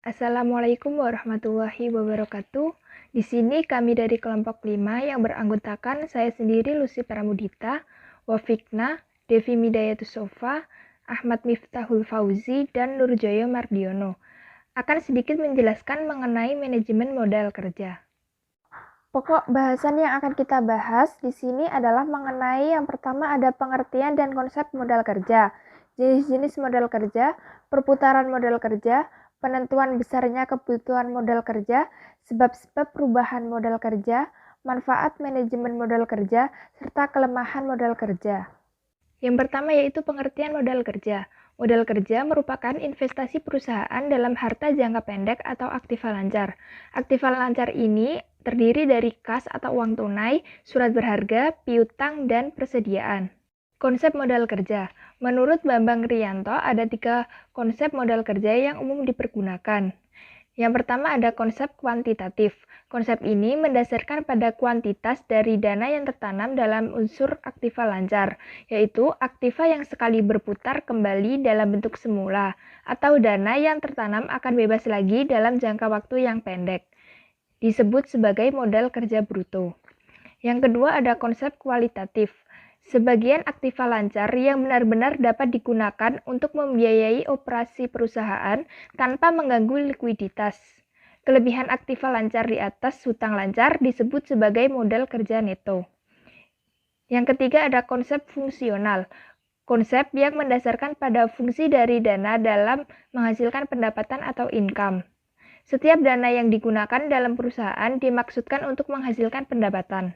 Assalamualaikum warahmatullahi wabarakatuh. Di sini kami dari kelompok 5 yang beranggotakan saya sendiri Lucy Pramudita, Wafikna, Devi Midayatus Sofa, Ahmad Miftahul Fauzi, dan Nurjoyo Mardiono akan sedikit menjelaskan mengenai manajemen modal kerja. Pokok bahasan yang akan kita bahas di sini adalah mengenai yang pertama ada pengertian dan konsep modal kerja, jenis-jenis modal kerja, perputaran modal kerja, penentuan besarnya kebutuhan modal kerja, sebab-sebab perubahan modal kerja, manfaat manajemen modal kerja, serta kelemahan modal kerja. Yang pertama yaitu pengertian modal kerja. Modal kerja merupakan investasi perusahaan dalam harta jangka pendek atau aktiva lancar. Aktiva lancar ini terdiri dari kas atau uang tunai, surat berharga, piutang, dan persediaan. Konsep modal kerja. Menurut Bambang Rianto, ada 3 konsep modal kerja yang umum dipergunakan. Yang pertama ada konsep kuantitatif. Konsep ini mendasarkan pada kuantitas dari dana yang tertanam dalam unsur aktiva lancar, yaitu aktiva yang sekali berputar kembali dalam bentuk semula, atau dana yang tertanam akan bebas lagi dalam jangka waktu yang pendek. Disebut sebagai modal kerja bruto. Yang kedua ada konsep kualitatif. Sebagian aktiva lancar yang benar-benar dapat digunakan untuk membiayai operasi perusahaan tanpa mengganggu likuiditas. Kelebihan aktiva lancar di atas hutang lancar disebut sebagai modal kerja neto. Yang ketiga ada konsep fungsional. Konsep yang mendasarkan pada fungsi dari dana dalam menghasilkan pendapatan atau income. Setiap dana yang digunakan dalam perusahaan dimaksudkan untuk menghasilkan pendapatan.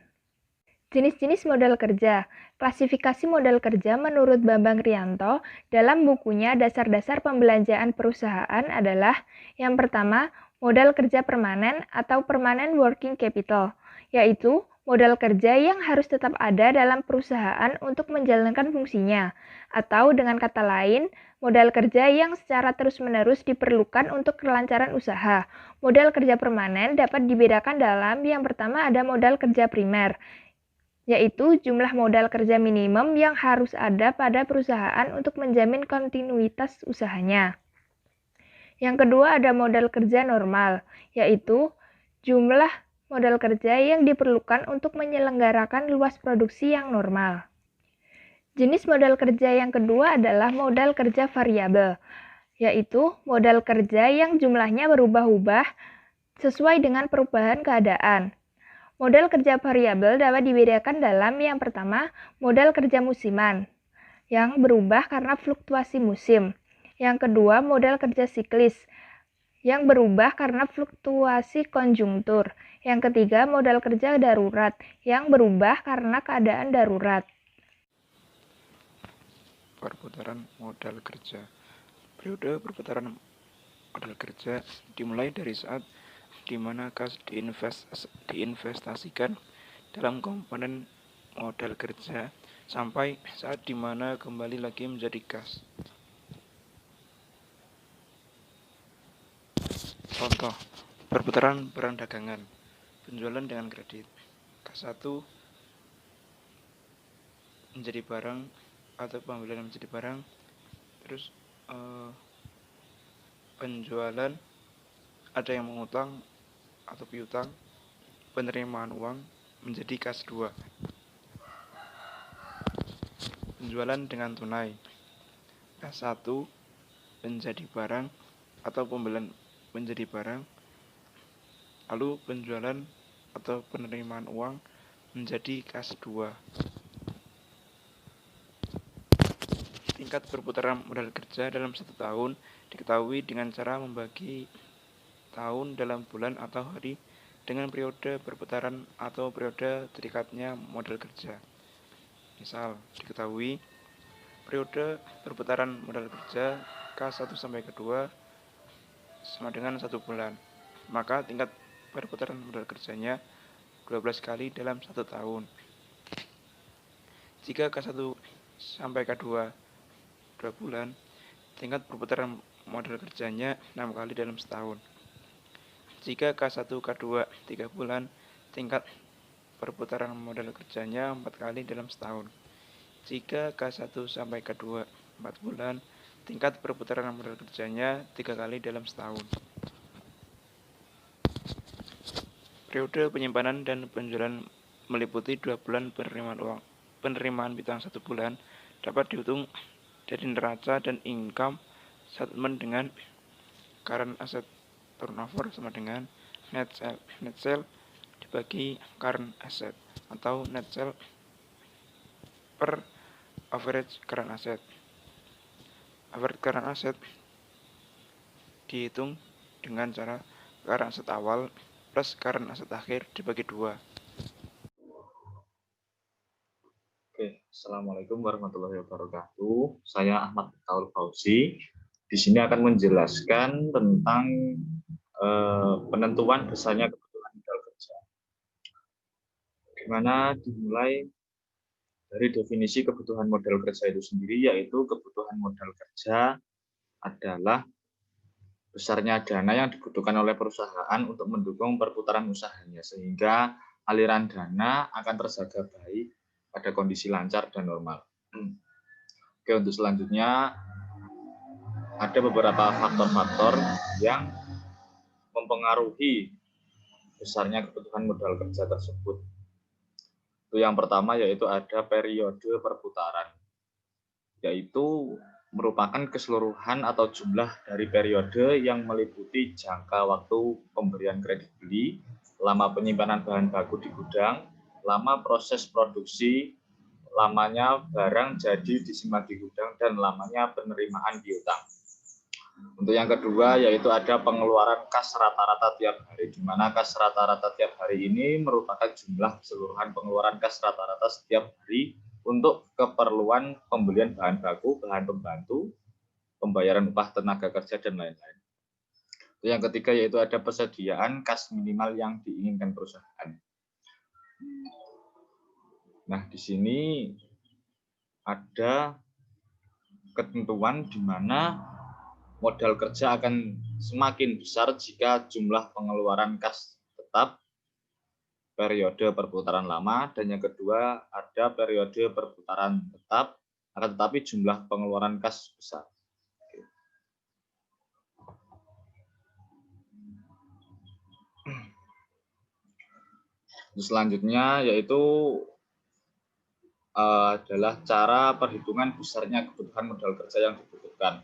Jenis-jenis modal kerja. Klasifikasi modal kerja menurut Bambang Rianto dalam bukunya Dasar-Dasar Pembelanjaan Perusahaan adalah yang pertama, modal kerja permanen atau permanent working capital, yaitu modal kerja yang harus tetap ada dalam perusahaan untuk menjalankan fungsinya, atau dengan kata lain, modal kerja yang secara terus-menerus diperlukan untuk kelancaran usaha. Modal kerja permanen dapat dibedakan dalam yang pertama ada modal kerja primer, yaitu jumlah modal kerja minimum yang harus ada pada perusahaan untuk menjamin kontinuitas usahanya. Yang kedua ada modal kerja normal, yaitu jumlah modal kerja yang diperlukan untuk menyelenggarakan luas produksi yang normal. Jenis modal kerja yang kedua adalah modal kerja variabel, yaitu modal kerja yang jumlahnya berubah-ubah sesuai dengan perubahan keadaan. Modal kerja variabel dapat dibedakan dalam yang pertama, modal kerja musiman, yang berubah karena fluktuasi musim. Yang kedua, modal kerja siklis, yang berubah karena fluktuasi konjungtur. Yang ketiga, modal kerja darurat, yang berubah karena keadaan darurat. Perputaran modal kerja. Periode perputaran modal kerja dimulai dari saat di mana kas diinvestasikan dalam komponen modal kerja sampai saat di mana kembali lagi menjadi kas. Contoh, perputaran barang dagangan, penjualan dengan kredit. Kas 1 menjadi barang atau pembelian menjadi barang, terus penjualan ada yang mengutang atau piutang, penerimaan uang menjadi kas 2. Penjualan dengan tunai, kas 1 menjadi barang atau pembelian menjadi barang, lalu penjualan atau penerimaan uang menjadi kas 2. Tingkat perputaran modal kerja dalam 1 tahun diketahui dengan cara membagi tahun dalam bulan atau hari dengan periode perputaran atau periode terikatnya modal kerja. Misal, diketahui periode perputaran modal kerja K1 sampai K2 sama dengan 1 bulan. Maka tingkat perputaran modal kerjanya 12 kali dalam 1 tahun. Jika K1 sampai K2 2 bulan, tingkat perputaran modal kerjanya 6 kali dalam setahun. Jika K1, K2 3 bulan, tingkat perputaran modal kerjanya 4 kali dalam setahun. Jika K1 sampai K2 4 bulan, tingkat perputaran modal kerjanya 3 kali dalam setahun. Periode penyimpanan dan penjualan meliputi 2 bulan penerimaan piutang 1 bulan dapat dihitung dari neraca dan income statement dengan current asset turnover sama dengan net sale dibagi current asset atau net sale per average current asset. Average current asset dihitung dengan cara current asset awal plus current asset akhir dibagi 2. Oke, Assalamualaikum warahmatullahi wabarakatuh. Saya Ahmad Taul Fauzi. Di sini akan menjelaskan tentang penentuan besarnya kebutuhan modal kerja. Dimana dimulai dari definisi kebutuhan modal kerja itu sendiri, yaitu kebutuhan modal kerja adalah besarnya dana yang dibutuhkan oleh perusahaan untuk mendukung perputaran usahanya, sehingga aliran dana akan terjaga baik pada kondisi lancar dan normal. Oke, untuk selanjutnya ada beberapa faktor-faktor yang mempengaruhi besarnya kebutuhan modal kerja tersebut. Itu yang pertama yaitu ada periode perputaran, yaitu merupakan keseluruhan atau jumlah dari periode yang meliputi jangka waktu pemberian kredit beli, lama penyimpanan bahan baku di gudang, lama proses produksi, lamanya barang jadi disimpan di gudang, dan lamanya penerimaan piutang. Untuk yang kedua yaitu ada pengeluaran kas rata-rata tiap hari, di mana kas rata-rata tiap hari ini merupakan jumlah keseluruhan pengeluaran kas rata-rata setiap hari untuk keperluan pembelian bahan baku, bahan pembantu, pembayaran upah tenaga kerja, dan lain-lain. Yang ketiga yaitu ada persediaan kas minimal yang diinginkan perusahaan. Nah, di sini ada ketentuan di mana modal kerja akan semakin besar jika jumlah pengeluaran kas tetap, periode perputaran lama, dan yang kedua ada periode perputaran tetap, akan tetapi jumlah pengeluaran kas besar. Selanjutnya yaitu adalah cara perhitungan besarnya kebutuhan modal kerja yang dibutuhkan.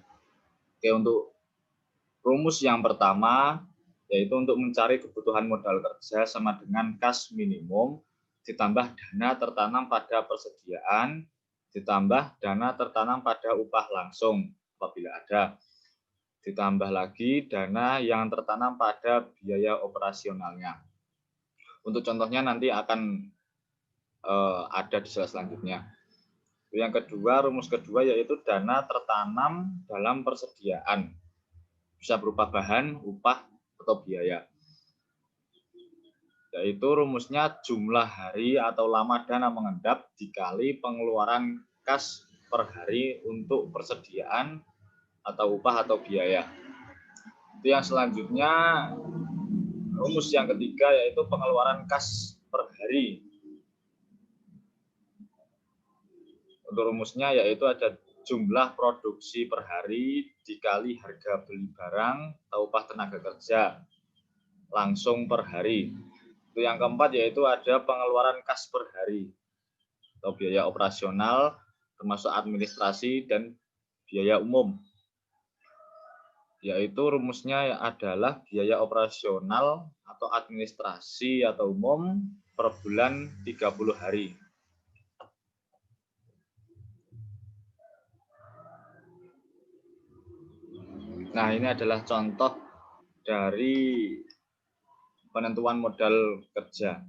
Oke, untuk rumus yang pertama yaitu untuk mencari kebutuhan modal kerja sama dengan kas minimum ditambah dana tertanam pada persediaan ditambah dana tertanam pada upah langsung apabila ada, ditambah lagi dana yang tertanam pada biaya operasionalnya. Untuk contohnya nanti akan ada di slide selanjutnya. Yang kedua, rumus kedua yaitu dana tertanam dalam persediaan. Bisa berupa bahan, upah, atau biaya. Yaitu rumusnya jumlah hari atau lama dana mengendap dikali pengeluaran kas per hari untuk persediaan atau upah atau biaya. Itu yang selanjutnya, rumus yang ketiga yaitu pengeluaran kas per hari. Untuk rumusnya yaitu ada jumlah produksi per hari dikali harga beli barang atau upah tenaga kerja langsung per hari. Itu yang keempat yaitu ada pengeluaran kas per hari atau biaya operasional termasuk administrasi dan biaya umum. Yaitu rumusnya adalah biaya operasional atau administrasi atau umum per bulan 30 hari. Nah, ini adalah contoh dari penentuan modal kerja.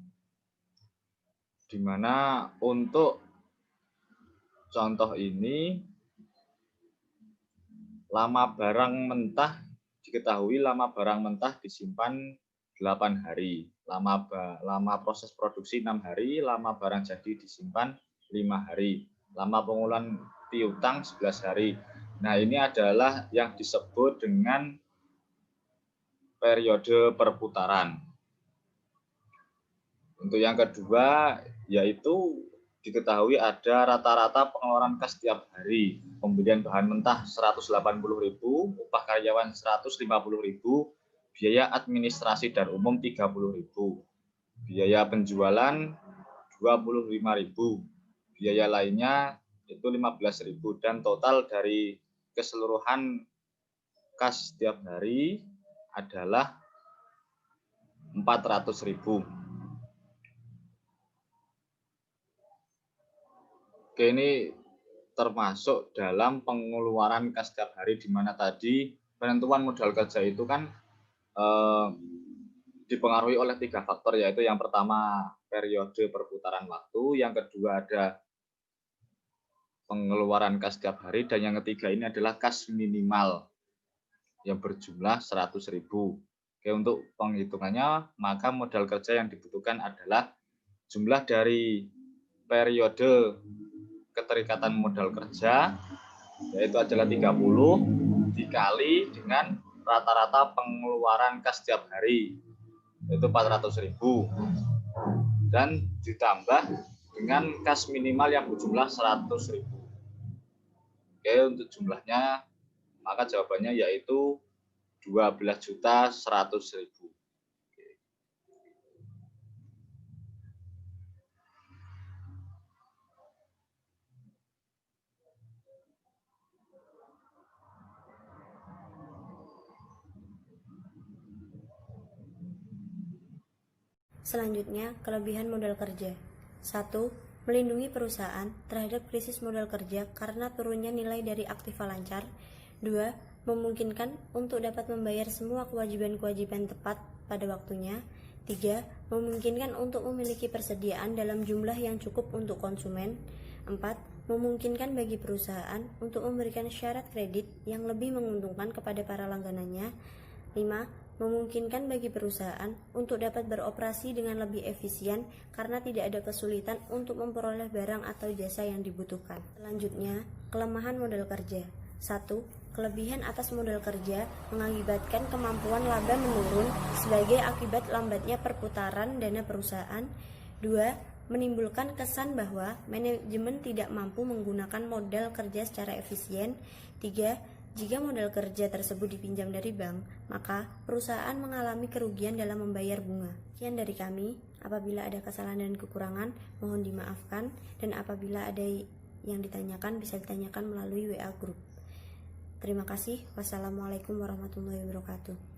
Di mana untuk contoh ini lama barang mentah diketahui lama barang mentah disimpan 8 hari, lama proses produksi 6 hari, lama barang jadi disimpan 5 hari, lama pengumpulan piutang 11 hari. Nah, ini adalah yang disebut dengan periode perputaran. Untuk yang kedua, yaitu diketahui ada rata-rata pengeluaran kas setiap hari. Pembelian bahan mentah 180.000, upah karyawan 150.000, biaya administrasi dan umum 30.000. Biaya penjualan 25.000, biaya lainnya itu 15.000, dan total dari keseluruhan kas setiap hari adalah 400.000. Oke, ini termasuk dalam pengeluaran kas setiap hari, di mana tadi penentuan modal kerja itu kan dipengaruhi oleh 3 faktor, yaitu yang pertama periode perputaran waktu, yang kedua ada pengeluaran kas setiap hari, dan yang ketiga ini adalah kas minimal yang berjumlah 100.000. Oke, untuk penghitungannya maka modal kerja yang dibutuhkan adalah jumlah dari periode keterikatan modal kerja, yaitu adalah 30, dikali dengan rata-rata pengeluaran kas setiap hari, yaitu 400.000, dan ditambah dengan kas minimal yang berjumlah 100.000. Oke, untuk jumlahnya maka jawabannya yaitu 12.100.000. Selanjutnya, kelebihan modal kerja. 1. Melindungi perusahaan terhadap krisis modal kerja karena turunnya nilai dari aktiva lancar. 2. Memungkinkan untuk dapat membayar semua kewajiban-kewajiban tepat pada waktunya. 3. Memungkinkan untuk memiliki persediaan dalam jumlah yang cukup untuk konsumen. 4. Memungkinkan bagi perusahaan untuk memberikan syarat kredit yang lebih menguntungkan kepada para langganannya. 5. Memungkinkan bagi perusahaan untuk dapat beroperasi dengan lebih efisien karena tidak ada kesulitan untuk memperoleh barang atau jasa yang dibutuhkan. Selanjutnya, kelemahan modal kerja. 1. Kelebihan atas modal kerja mengakibatkan kemampuan laba menurun sebagai akibat lambatnya perputaran dana perusahaan. 2. Menimbulkan kesan bahwa manajemen tidak mampu menggunakan modal kerja secara efisien. 3. Jika modal kerja tersebut dipinjam dari bank, maka perusahaan mengalami kerugian dalam membayar bunga. Sekian dari kami. Apabila ada kesalahan dan kekurangan, mohon dimaafkan. Dan apabila ada yang ditanyakan, bisa ditanyakan melalui WA Group. Terima kasih. Wassalamualaikum warahmatullahi wabarakatuh.